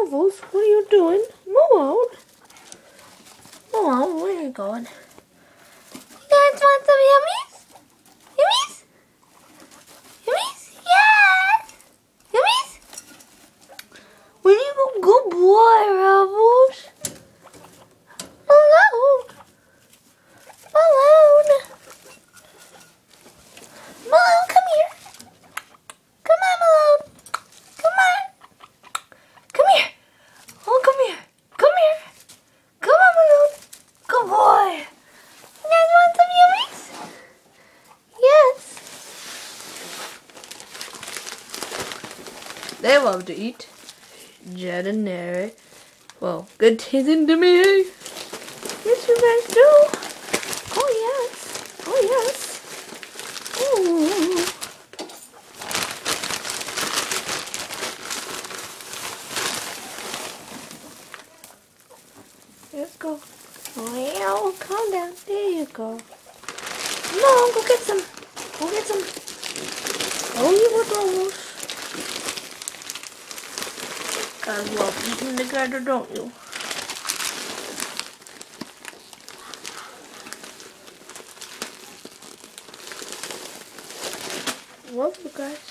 Ruffles, what are you doing? Move out. Move out, where are you going? You guys want some yummies? Yummies? Yummies? Yes! Yummies? Where do you go? Good boy, Ruffles. Malone. Malone. Malone, come here. Come on, Malone. Come on. Come here. Oh, come here. Come here. Come on, Malone. Good boy. You guys want some yummies? Yes. They love to eat. Jed and Nary. Well, good teasing to me. Yes, you guys do. Oh, yes. Oh, yes. Ooh. Let's go. Well, calm down. There you go. No, go get some. Go get some. Oh, you were almost. Guys love eating together, don't you? Love you guys.